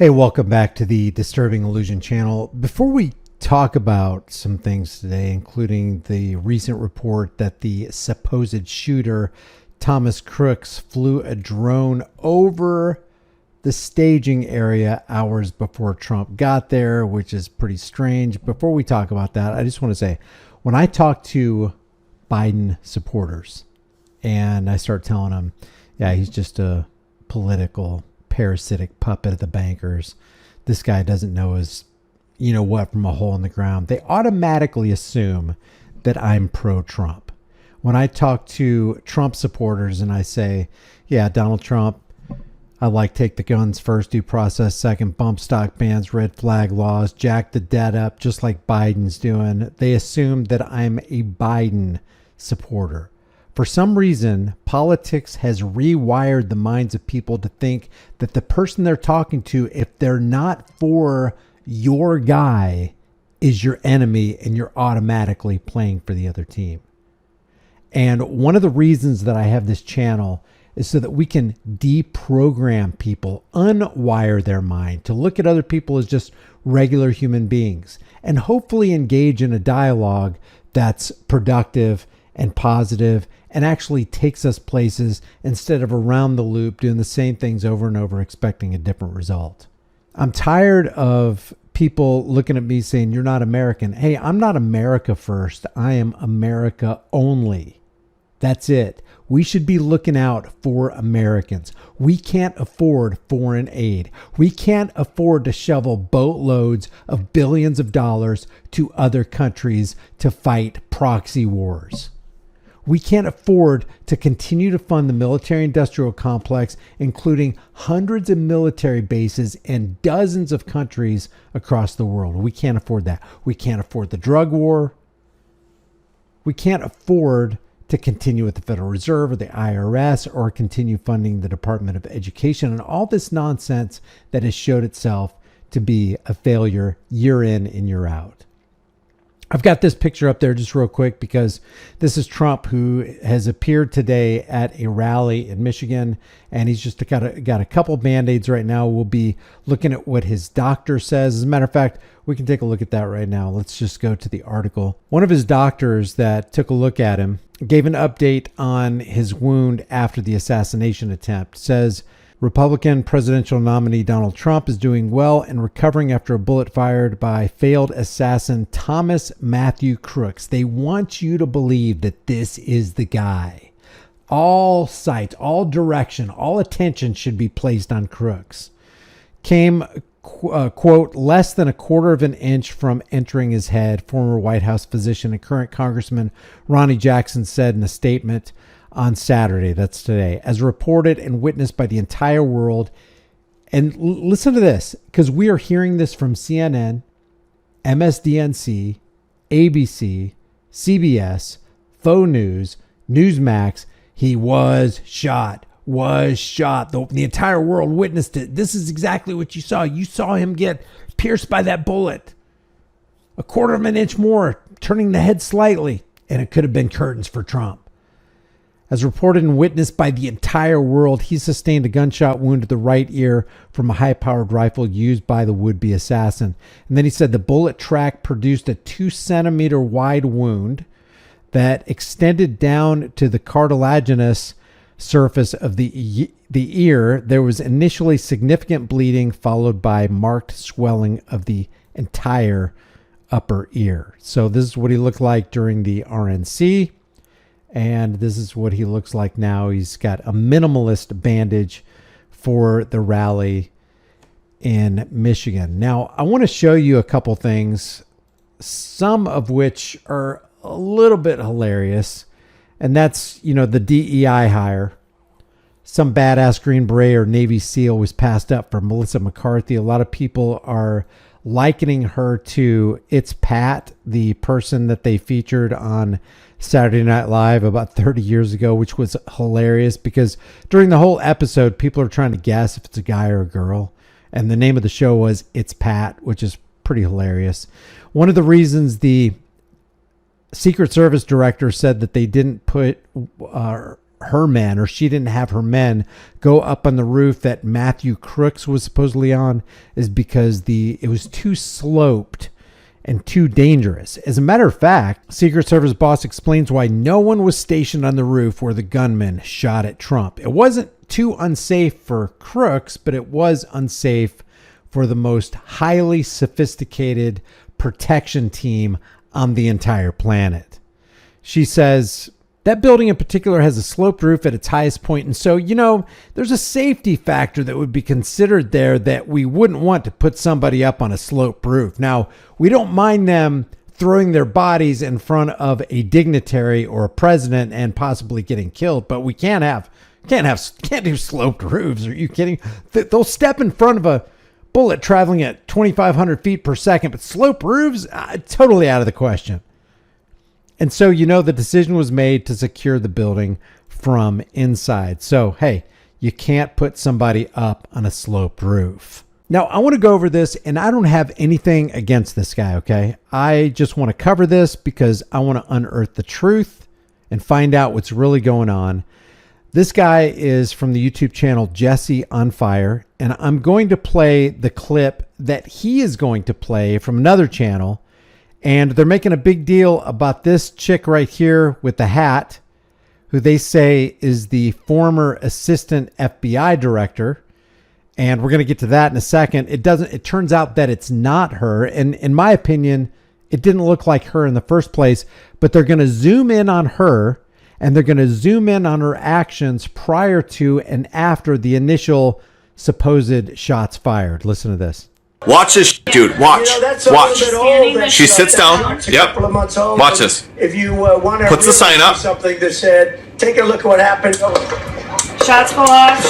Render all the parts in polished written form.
Hey, welcome back to the Disturbing Illusion channel. Before we talk about some things today, including the recent report that the supposed shooter, Thomas Crooks, flew a drone over the staging area hours before Trump got there, which is pretty strange. Before we talk about that, I just want to say, when I talk to Biden supporters and I start telling them, yeah, he's just a political parasitic puppet of the bankers. This guy doesn't know his, what, from a hole in the ground. They automatically assume that I'm pro-Trump. When I talk to Trump supporters and I say, yeah, Donald Trump, I like take the guns first, due process second, bump stock bans, red flag laws, jack the debt up, just like Biden's doing, they assume that I'm a Biden supporter. For some reason, politics has rewired the minds of people to think that the person they're talking to, if they're not for your guy, is your enemy and you're automatically playing for the other team. And one of the reasons that I have this channel is so that we can deprogram people, unwire their mind to look at other people as just regular human beings and hopefully engage in a dialogue that's productive and positive and actually takes us places instead of around the loop doing the same things over and over expecting a different result. I'm tired of people looking at me saying, you're not American. Hey, I'm not America first. I am America only. That's it. We should be looking out for Americans. We can't afford foreign aid. We can't afford to shovel boatloads of billions of dollars to other countries to fight proxy wars. We can't afford to continue to fund the military-industrial complex, including hundreds of military bases in dozens of countries across the world. We can't afford that. We can't afford the drug war. We can't afford to continue with the Federal Reserve or the IRS or continue funding the Department of Education and all this nonsense that has showed itself to be a failure year in and year out. I've got this picture up there just real quick because this is Trump, who has appeared today at a rally in Michigan, and he's just got a couple Band-Aids right now. We'll be looking at what his doctor says. As a matter of fact, we can take a look at that right now. Let's just go to the article. One of his doctors that took a look at him gave an update on his wound after the assassination attempt. Says, Republican presidential nominee Donald Trump is doing well and recovering after a bullet fired by failed assassin Thomas Matthew Crooks. They want you to believe that this is the guy. All sight, all direction, all attention should be placed on Crooks. Came, quote, less than a quarter of an inch from entering his head, former White House physician and current Congressman Ronnie Jackson said in a statement on Saturday, that's today, as reported and witnessed by the entire world. And listen to this, because we are hearing this from CNN, MSDNC, ABC, CBS, Faux News, Newsmax. He was shot. The entire world witnessed it. This is exactly what you saw. You saw him get pierced by that bullet. A quarter of an inch more, turning the head slightly, and it could have been curtains for Trump. As reported and witnessed by the entire world, he sustained a gunshot wound to the right ear from a high-powered rifle used by the would-be assassin. And then he said the bullet track produced a 2-centimeter wide wound that extended down to the cartilaginous surface of the ear. There was initially significant bleeding, followed by marked swelling of the entire upper ear. So this is what he looked like during the RNC. And this is what he looks like now. He's got a minimalist bandage for the rally in Michigan. Now, I want to show you a couple things, some of which are a little bit hilarious. And that's, the DEI hire. Some badass Green Beret or Navy SEAL was passed up for Melissa McCarthy. A lot of people are likening her to It's Pat, the person that they featured on Saturday Night Live about 30 years ago, which was hilarious because during the whole episode, people are trying to guess if it's a guy or a girl. And the name of the show was It's Pat, which is pretty hilarious. One of the reasons the Secret Service director said that they didn't put her men, or she didn't have her men go up on the roof that Matthew Crooks was supposedly on, is because it was too sloped and too dangerous. As a matter of fact, Secret Service boss explains why no one was stationed on the roof where the gunman shot at Trump. It wasn't too unsafe for Crooks, but it was unsafe for the most highly sophisticated protection team on the entire planet. She says, that building in particular has a sloped roof at its highest point. And so, there's a safety factor that would be considered there that we wouldn't want to put somebody up on a sloped roof. Now, we don't mind them throwing their bodies in front of a dignitary or a president and possibly getting killed, but we can't do sloped roofs. Are you kidding? They'll step in front of a bullet traveling at 2,500 feet per second, but sloped roofs, totally out of the question. And so, the decision was made to secure the building from inside. So, hey, you can't put somebody up on a sloped roof. Now, I want to go over this, and I don't have anything against this guy, okay? I just want to cover this because I want to unearth the truth and find out what's really going on. This guy is from the YouTube channel Jesse on Fire, and I'm going to play the clip that he is going to play from another channel. And they're making a big deal about this chick right here with the hat, who they say is the former assistant FBI director. And we're going to get to that in a second. It turns out that it's not her. And in my opinion, it didn't look like her in the first place, but they're going to zoom in on her, and they're going to zoom in on her actions prior to and after the initial supposed shots fired. Listen to this. Watch this, dude. Watch. Watch. She sits down. Yep. Watch this. If you want to puts the sign up. Something that said, "Take a look at what happened." Shots go off.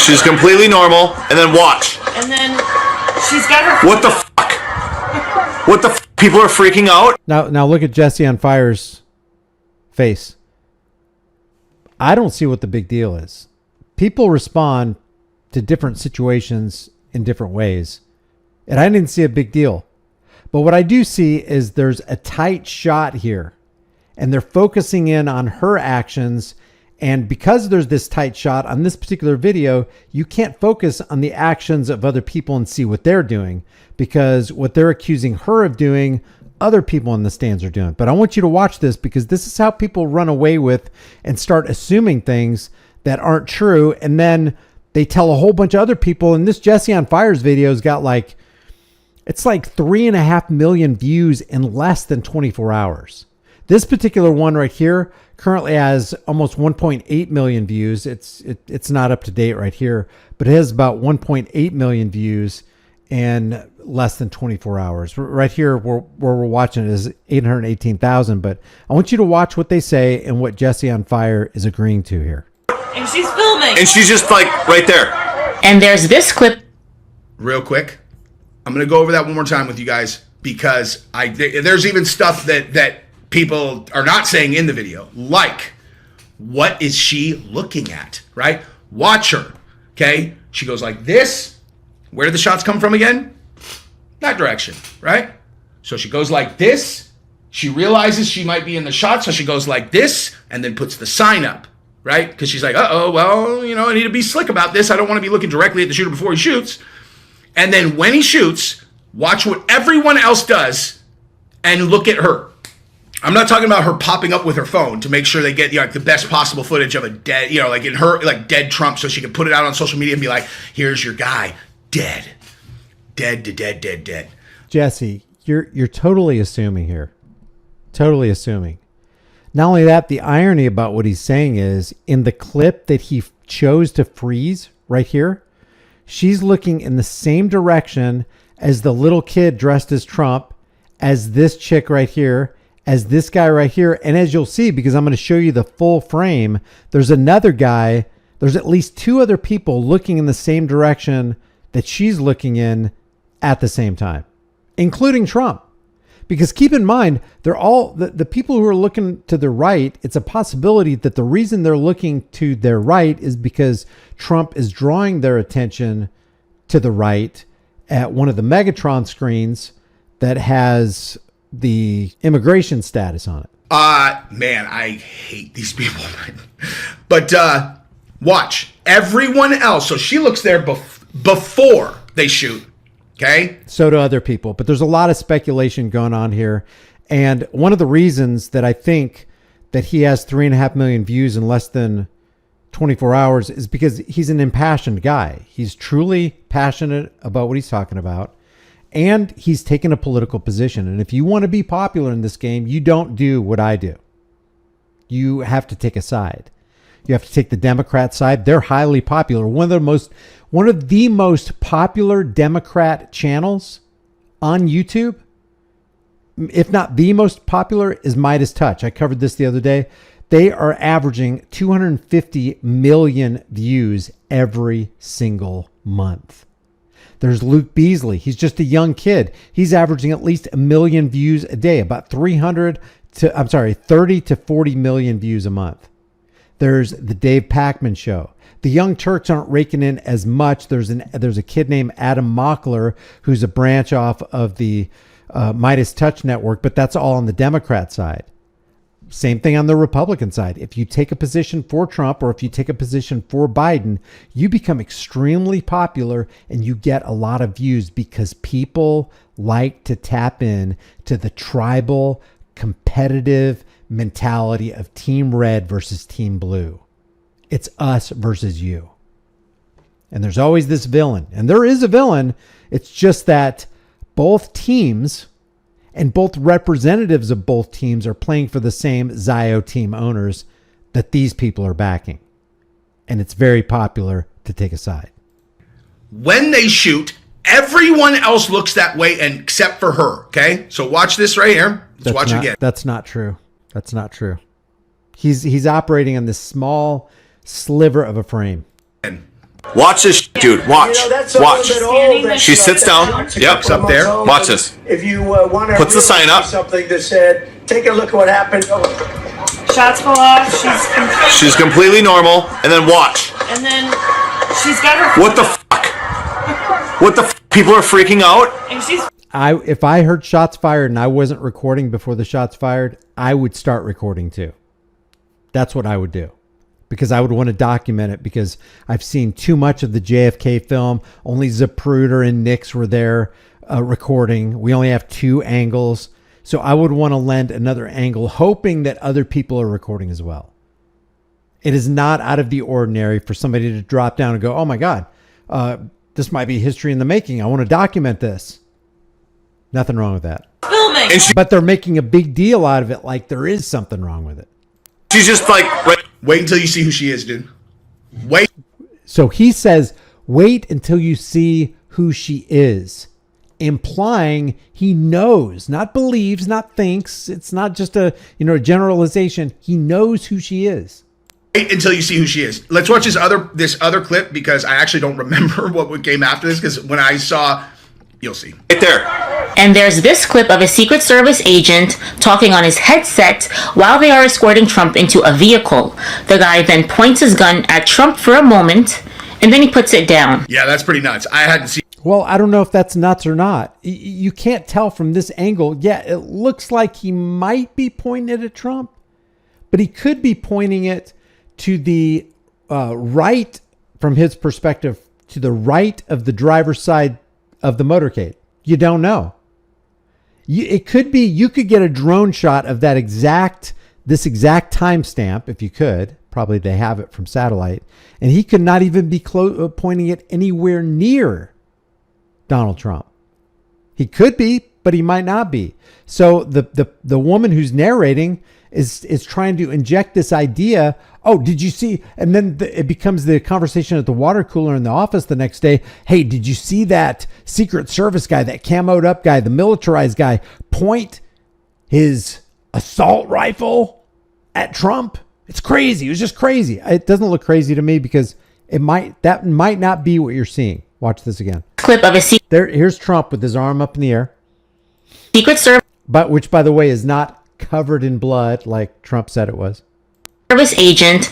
She's completely normal, and then watch. And then she's got her. What the fuck? What the fuck? People are freaking out. Now look at Jesse on Fire's face. I don't see what the big deal is. People respond to different situations in different ways. And I didn't see a big deal. But what I do see is there's a tight shot here. And they're focusing in on her actions. And because there's this tight shot on this particular video, you can't focus on the actions of other people and see what they're doing. Because what they're accusing her of doing, other people in the stands are doing. But I want you to watch this, because this is how people run away with and start assuming things that aren't true. And then they tell a whole bunch of other people. And this Jesse on Fire's video's got it's like 3.5 million views in less than 24 hours. This particular one right here currently has almost 1.8 million views. It's not up to date right here, but it has about 1.8 million views in less than 24 hours. Right here where we're watching it is 818,000, but I want you to watch what they say and what Jesse on Fire is agreeing to here. And she's filming. And she's just like right there. And there's this clip. Real quick, I'm going to go over that one more time with you guys, because there's even stuff that people are not saying in the video. Like, what is she looking at, right? Watch her, okay? She goes like this. Where did the shots come from again? That direction, right? So she goes like this. She realizes she might be in the shot, so she goes like this and then puts the sign up, right? Because she's like, uh-oh, well, I need to be slick about this. I don't want to be looking directly at the shooter before he shoots. And then when he shoots, watch what everyone else does and look at her. I'm not talking about her popping up with her phone to make sure they get the best possible footage of a dead, in her dead Trump, so she can put it out on social media and be like, here's your guy, dead to dead. Jesse, you're totally assuming here. Totally assuming. Not only that, the irony about what he's saying is, in the clip that he chose to freeze right here, she's looking in the same direction as the little kid dressed as Trump, as this chick right here, as this guy right here. And as you'll see, because I'm going to show you the full frame, there's another guy, there's at least two other people looking in the same direction that she's looking in at the same time, including Trump. Because keep in mind, they're all the people who are looking to the right. It's a possibility that the reason they're looking to their right is because Trump is drawing their attention to the right at one of the Megatron screens that has the immigration status on it. Man, I hate these people. But watch. Everyone else. So she looks there before they shoot. Okay? So do other people. But there's a lot of speculation going on here. And one of the reasons that I think that he has 3.5 million views in less than 24 hours is because he's an impassioned guy. He's truly passionate about what he's talking about. And he's taken a political position. And if you want to be popular in this game, you don't do what I do. You have to take a side. You have to take the Democrat side. They're highly popular. One of the most popular Democrat channels on YouTube, if not the most popular, is Midas Touch. I covered this the other day. They are averaging 250 million views every single month. There's Luke Beasley. He's just a young kid. He's averaging at least 1 million views a day, about 30 to 40 million views a month. There's the Dave Pacman Show. The Young Turks aren't raking in as much. There's a kid named Adam Mockler who's a branch off of the Midas Touch network, but that's all on the Democrat side. Same thing on the Republican side. If you take a position for Trump or if you take a position for Biden, you become extremely popular and you get a lot of views because people like to tap in to the tribal, competitive mentality of Team Red versus Team Blue. It's us versus you. And there's always this villain. And there is a villain. It's just that both teams and both representatives of both teams are playing for the same Zio team owners that these people are backing. And it's very popular to take a side. When they shoot, everyone else looks that way and except for her. Okay? So watch this right here. Let's watch it again. That's not true. That's not true. He's operating on this small sliver of a frame. Watch this, dude. Watch. Watch. She sits down. Yep, up there. Watch this. If you want to Puts the sign up. something that said, take a look at what happened. Shots go off. She's completely normal. And then watch. And then she's got her. What the fuck? What the fuck? People are freaking out. And she's. If I heard shots fired and I wasn't recording before the shots fired, I would start recording too. That's what I would do. Because I would want to document it because I've seen too much of the JFK film. Only Zapruder and Nix were there recording. We only have 2 angles. So I would want to lend another angle, hoping that other people are recording as well. It is not out of the ordinary for somebody to drop down and go, oh my God, this might be history in the making. I want to document this. Nothing wrong with that. Filming. But they're making a big deal out of it like there is something wrong with it. She's just like, Wait until you see who she is, dude. Wait. So he says, wait until you see who she is, implying he knows, not believes, not thinks. It's not just a generalization. He knows who she is. Wait until you see who she is. Let's watch this other clip because I actually don't remember what came after this because when I saw, you'll see. right there. And there's this clip of a Secret Service agent talking on his headset while they are escorting Trump into a vehicle. The guy then points his gun at Trump for a moment, and then he puts it down. Yeah, that's pretty nuts. I hadn't seen. Well, I don't know if that's nuts or not. You can't tell from this angle. Yeah, it looks like he might be pointing it at Trump, but he could be pointing it to the right, from his perspective, to the right of the driver's side of the motorcade. You don't know. It could be, you could get a drone shot of this exact timestamp if you could. Probably they have it from satellite. And he could not even be pointing it anywhere near Donald Trump. He could be, but he might not be. So the woman who's narrating is trying to inject this idea. Oh, did you see? And then it becomes the conversation at the water cooler in the office the next day. Hey, did you see that Secret Service guy, that camoed up guy, the militarized guy, point his assault rifle at Trump? It's crazy. It was just crazy. It doesn't look crazy to me because that might not be what you're seeing. Watch this again. Clip of a Here's Trump with his arm up in the air. Secret Service Which, by the way, is not covered in blood like Trump said it was. Agent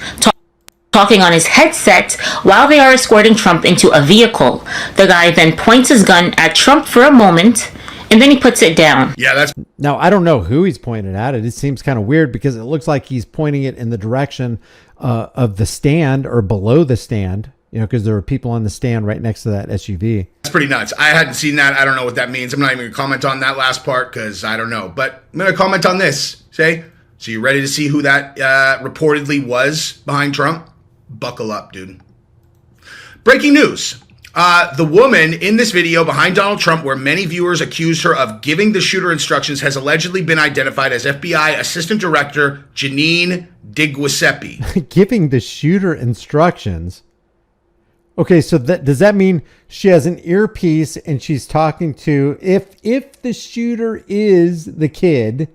talking on his headset while they are escorting Trump into a vehicle. The guy then points his gun at Trump for a moment, and and then he puts it down. Yeah, that's Now, I don't know who he's pointing at. It seems kind of weird because it looks like he's pointing it in the direction of the stand or below the stand, you know, because there were people on the stand right next to that SUV. pretty nuts. I hadn't seen that. I don't know what that means. I'm not even going to comment on that last part because I don't know. But I'm going to comment on this. Say, so you ready to see who that reportedly was behind Trump? Buckle up, dude. Breaking news. The woman in this video behind Donald Trump, where many viewers accused her of giving the shooter instructions, has allegedly been identified as FBI Assistant Director Janine DiGiuseppe. Giving the shooter instructions? Okay, so does that mean she has an earpiece and she's talking to, if the shooter is the kid,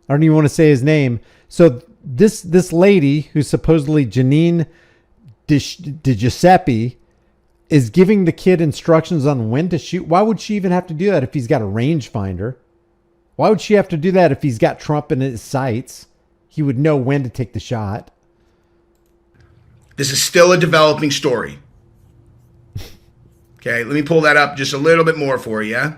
I don't even want to say his name. So this lady, who's supposedly Janine DiGiuseppe, is giving the kid instructions on when to shoot. Why would she even have to do that if he's got a rangefinder? Why would she have to do that if he's got Trump in his sights? He would know when to take the shot. This is still a developing story. Okay, let me pull that up just a little bit more for you. Yeah?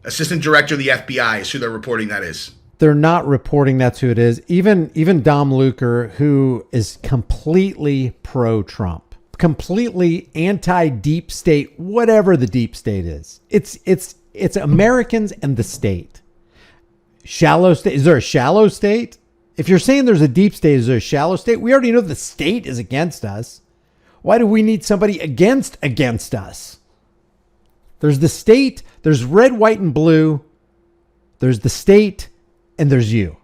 Assistant Director of the FBI is who they're reporting that is. They're not reporting that's who it is. Even Dom Luker, who is completely pro-Trump. Completely anti-deep state, whatever the deep state is. It's Americans and the state. Shallow state. Is there a shallow state? If you're saying there's a deep state, is there a shallow state? We already know the state is against us. Why do we need somebody against us? There's the state, there's red, white, and blue. There's the state, and there's you.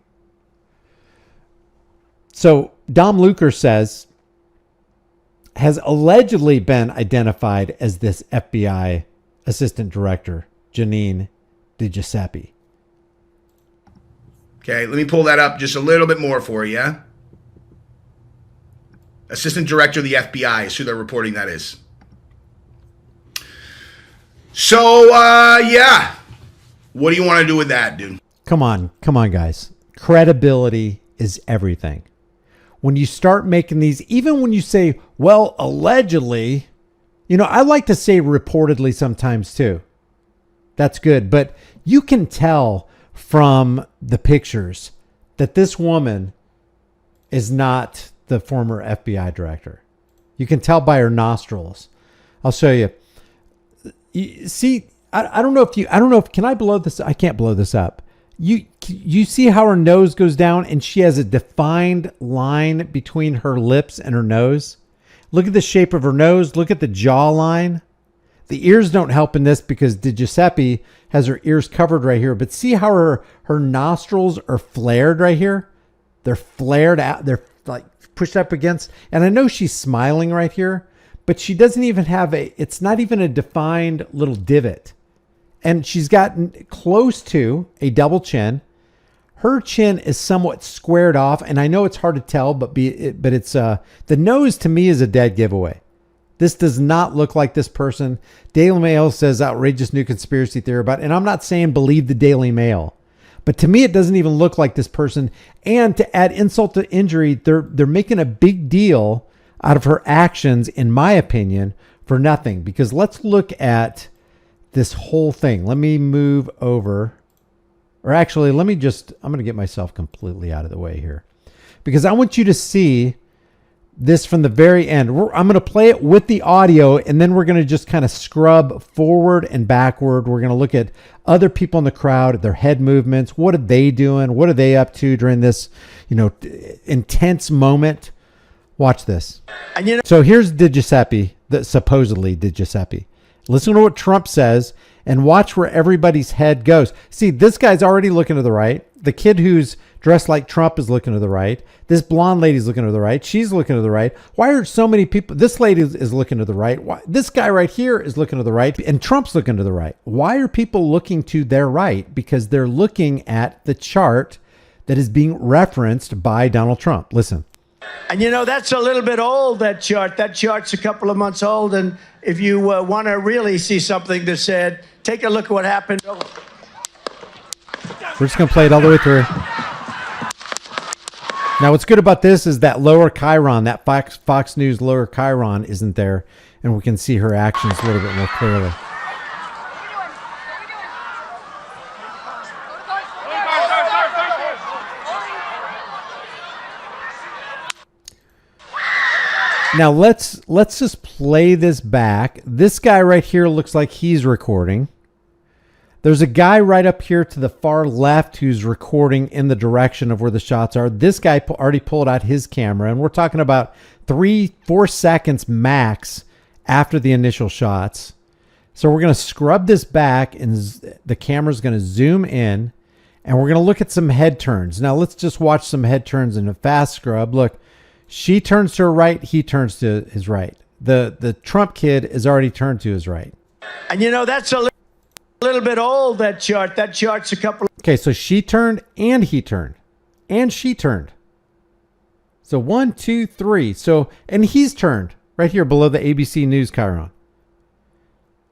So Dom Luker says, has allegedly been identified as this FBI Assistant Director, Janine DiGiuseppe. Okay, let me pull that up just a little bit more for you. Yeah? Assistant Director of the FBI is who they're reporting that is. So, yeah. What do you want to do with that, dude? Come on, guys. Credibility is everything. When you start making these, even when you say, well, allegedly, you know, I like to say reportedly sometimes too. That's good. But you can tell from the pictures that this woman is not the former FBI director. You can tell by her nostrils. I'll show you. You see, I don't know if, can I blow this? I can't blow this up. You see how her nose goes down and she has a defined line between her lips and her nose? Look at the shape of her nose. Look at the jawline. The ears don't help in this because DiGiuseppe has her ears covered right here. But see how her nostrils are flared right here? They're flared out. They're like pushed up against. And I know she's smiling right here, but she doesn't even have it's not even a defined little divot. And she's gotten close to a double chin. Her chin is somewhat squared off, and I know it's hard to tell, but it's the nose to me is a dead giveaway. This does not look like this person. Daily Mail says outrageous new conspiracy theory about it, and I'm not saying believe the Daily Mail, but to me it doesn't even look like this person. And to add insult to injury, they're making a big deal out of her actions, in my opinion, for nothing. Because let's look at this whole thing. Let me move over. Or actually, I'm going to get myself completely out of the way here. Because I want you to see this from the very end. I'm going to play it with the audio, and then we're going to just kind of scrub forward and backward. We're going to look at other people in the crowd, their head movements. What are they doing? What are they up to during this, intense moment? Watch this. So here's DiGiuseppe, supposedly DiGiuseppe. Listen to what Trump says and watch where everybody's head goes. See, this guy's already looking to the right. The kid who's dressed like Trump is looking to the right. This blonde lady's looking to the right. She's looking to the right. Why are so many people? This lady is looking to the right. Why, this guy right here is looking to the right, and Trump's looking to the right. Why are people looking to their right? Because they're looking at the chart that is being referenced by Donald Trump. Listen. And that's a little bit old, that chart. That chart's a couple of months old. And if you want to really see something that said, take a look at what happened. We're just going to play it all the way through. Now, what's good about this is that lower chyron, that Fox News lower chyron isn't there. And we can see her actions a little bit more clearly. Now let's just play this back. This guy right here looks like he's recording. There's a guy right up here to the far left who's recording in the direction of where the shots are. This guy already pulled out his camera, and we're talking about 3-4 seconds max after the initial shots. So we're going to scrub this back, and the camera's going to zoom in, and we're going to look at some head turns. Now let's just watch some head turns in a fast scrub. Look, she turns to her right, he turns to his right. The Trump kid is already turned to his right. And that's a little bit old, that chart. That chart's a couple. Okay, so she turned and he turned and she turned. So 1, 2, 3. So, and he's turned right here below the ABC News chyron.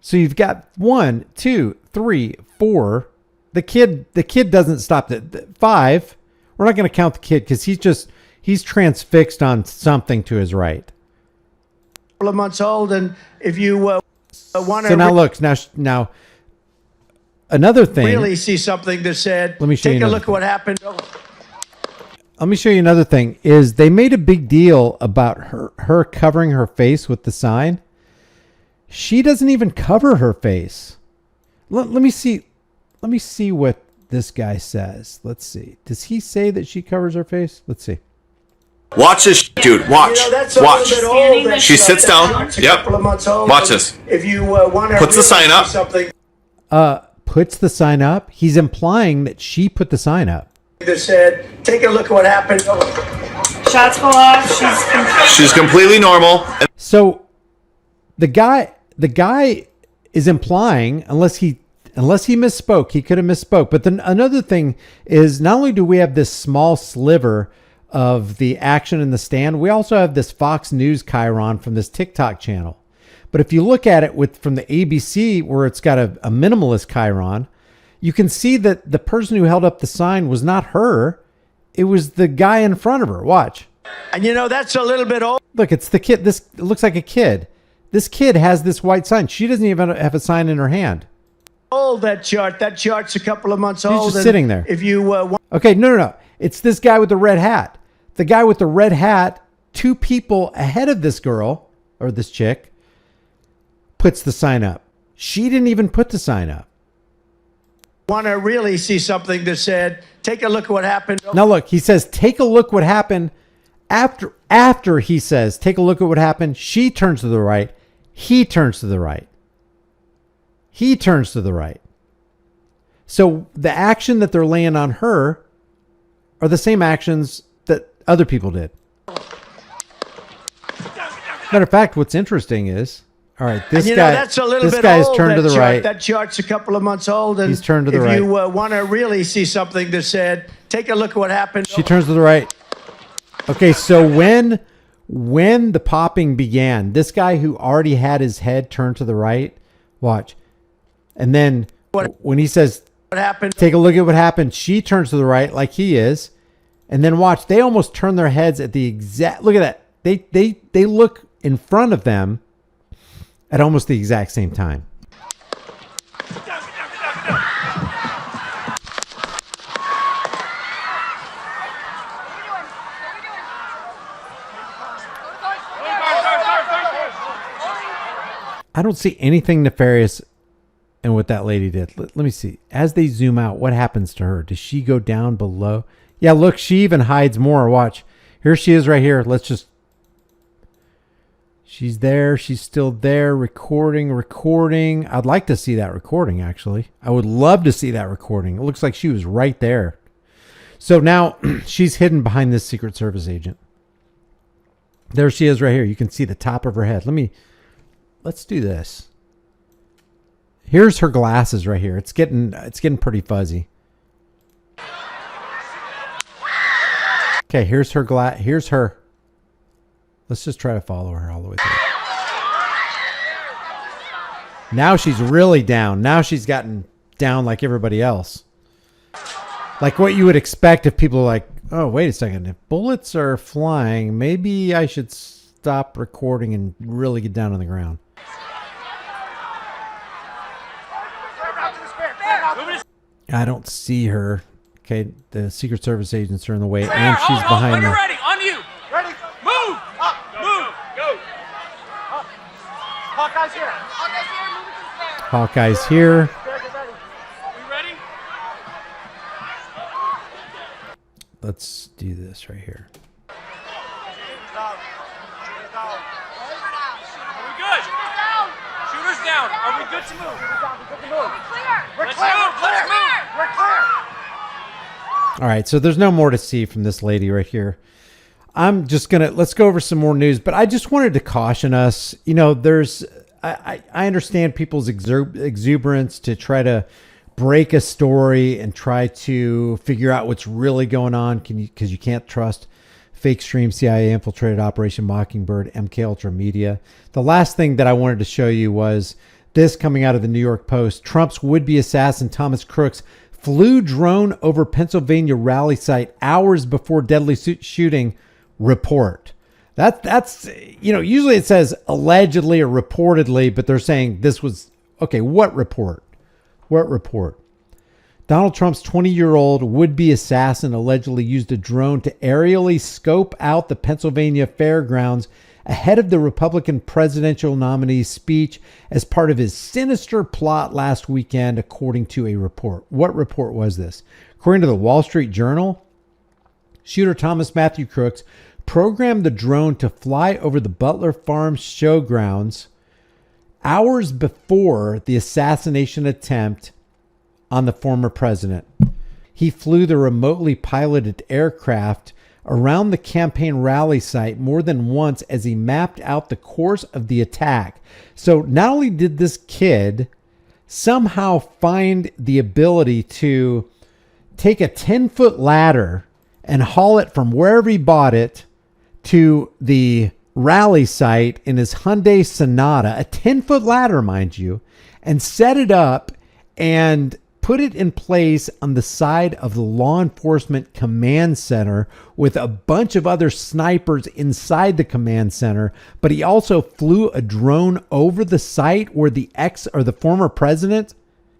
So you've got 1, 2, 3, 4. The kid doesn't stop at 5. We're not going to count the kid because he's transfixed on something to his right. Couple of months old, and if you want to. So now look, now another thing. Really see something that said. Let me show you. Take a look at what happened. Let me show you another thing. Is they made a big deal about her covering her face with the sign. She doesn't even cover her face. Let me see. Let me see what this guy says. Let's see. Does he say that she covers her face? Let's see. Watch this, dude. Watch. Watch. She sits down. Yep. Watch this. If you want to. Puts the sign up. Something. Puts the sign up. He's implying that she put the sign up. That said, take a look at what happened. Shots go off. She's completely normal. So the guy is implying, unless he misspoke, he could have misspoke. But then another thing is, not only do we have this small sliver of the action in the stand, we also have this Fox News chyron from this TikTok channel. But if you look at it from the ABC, where it's got a minimalist chyron, you can see that the person who held up the sign was not her. It was the guy in front of her. Watch. And that's a little bit old. Look, it's the kid. It looks like a kid. This kid has this white sign. She doesn't even have a sign in her hand. Old, that chart. That chart's a couple of months old. He's just sitting there. If you want. Okay, no. It's this guy with the red hat. The guy with the red hat, 2 people ahead of this girl, or this chick, puts the sign up. She didn't even put the sign up. Want to really see something that said, take a look at what happened. Now look, he says, take a look what happened. After he says, take a look at what happened, she turns to the right. He turns to the right. He turns to the right. So the action that they're laying on her are the same actions that other people did. Matter of fact, what's interesting is, all right, this guy, that's a little this bit guy's old, turned to the chart. right. That chart's a couple of months old. And he's turned to the right. If you want to really see something that said, take a look at what happened. She turns to the right. Okay, so when the popping began, this guy who already had his head turned to the right, watch. And then when he says, what happened? Take a look at what happened, she turns to the right like he is. And then watch, they almost turn their heads at the exact, look at that. They look in front of them at almost the exact same time. I don't see anything nefarious in what that lady did. Let me see. As they zoom out, what happens to her? Does she go down below? Yeah, look, she even hides more. Watch. Here she is right here. She's there. She's still there. Recording. I'd like to see that recording, actually. I would love to see that recording. It looks like she was right there. So now she's hidden behind this Secret Service agent. There she is right here. You can see the top of her head. Let's do this. Here's her glasses right here. It's getting pretty fuzzy. Okay, here's her. Let's just try to follow her all the way through. Now she's really down. Now she's gotten down like everybody else. Like what you would expect if people are like, oh, wait a second. If bullets are flying, maybe I should stop recording and really get down on the ground. I don't see her. Okay, the Secret Service agents are in the way, and she's behind When the... you're ready, on you. Ready. Move. Move. Go. Hawkeye's here. Hawkeye's here. Get ready. We ready? Let's do this right here. Are we good? Shooters down. Are we good to move? We're clear. We're clear. All right, so there's no more to see from this lady right here. I'm just let's go over some more news, but I just wanted to caution us. You know, I understand people's exuberance to try to break a story and try to figure out what's really going on, because you can't trust fake stream, CIA infiltrated Operation Mockingbird, MK Ultra Media. The last thing that I wanted to show you was this coming out of the New York Post. Trump's would-be assassin Thomas Crooks flew drone over Pennsylvania rally site hours before deadly shooting. Report. That's usually it says allegedly or reportedly, but they're saying this was okay. What report? Donald Trump's 20-year-old would-be assassin allegedly used a drone to aerially scope out the Pennsylvania fairgrounds ahead of the Republican presidential nominee's speech as part of his sinister plot last weekend, according to a report. What report was this? According to the Wall Street Journal, shooter Thomas Matthew Crooks programmed the drone to fly over the Butler Farm showgrounds hours before the assassination attempt on the former president. He flew the remotely piloted aircraft around the campaign rally site more than once as he mapped out the course of the attack. So not only did this kid somehow find the ability to take a 10-foot ladder and haul it from wherever he bought it to the rally site in his Hyundai Sonata, a 10-foot ladder, mind you, and set it up and put it in place on the side of the law enforcement command center with a bunch of other snipers inside the command center. But he also flew a drone over the site where the former president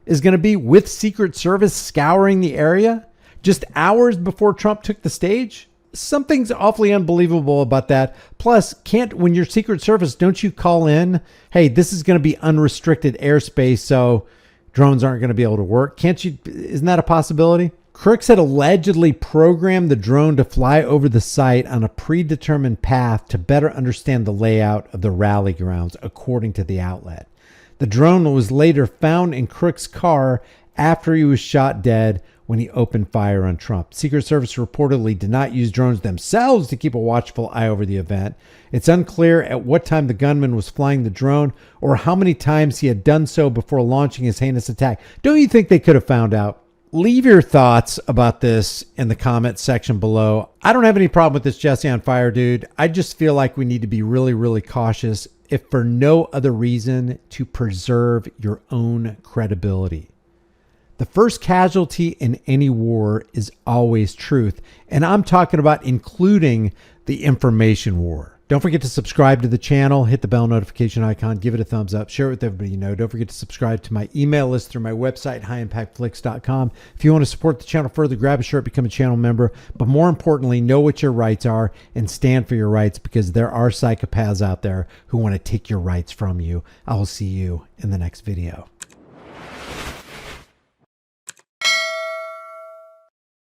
is going to be, with Secret Service scouring the area just hours before Trump took the stage. Something's awfully unbelievable about that. Plus, when you're Secret Service, don't you call in, hey, this is going to be unrestricted airspace, so drones aren't going to be able to work? Can't you? Isn't that a possibility? Crooks had allegedly programmed the drone to fly over the site on a predetermined path to better understand the layout of the rally grounds, according to the outlet. The drone was later found in Crooks' car after he was shot dead when he opened fire on Trump. Secret Service reportedly did not use drones themselves to keep a watchful eye over the event. It's unclear at what time the gunman was flying the drone or how many times he had done so before launching his heinous attack. Don't you think they could have found out? Leave your thoughts about this in the comments section below. I don't have any problem with this Jesse on Fire dude. I just feel like we need to be really, really cautious, if for no other reason, to preserve your own credibility. The first casualty in any war is always truth. And I'm talking about including the information war. Don't forget to subscribe to the channel, hit the bell notification icon, give it a thumbs up, share it with everybody you know. Don't forget to subscribe to my email list through my website, highimpactflix.com. If you want to support the channel further, grab a shirt, become a channel member. But more importantly, know what your rights are and stand for your rights, because there are psychopaths out there who want to take your rights from you. I will see you in the next video.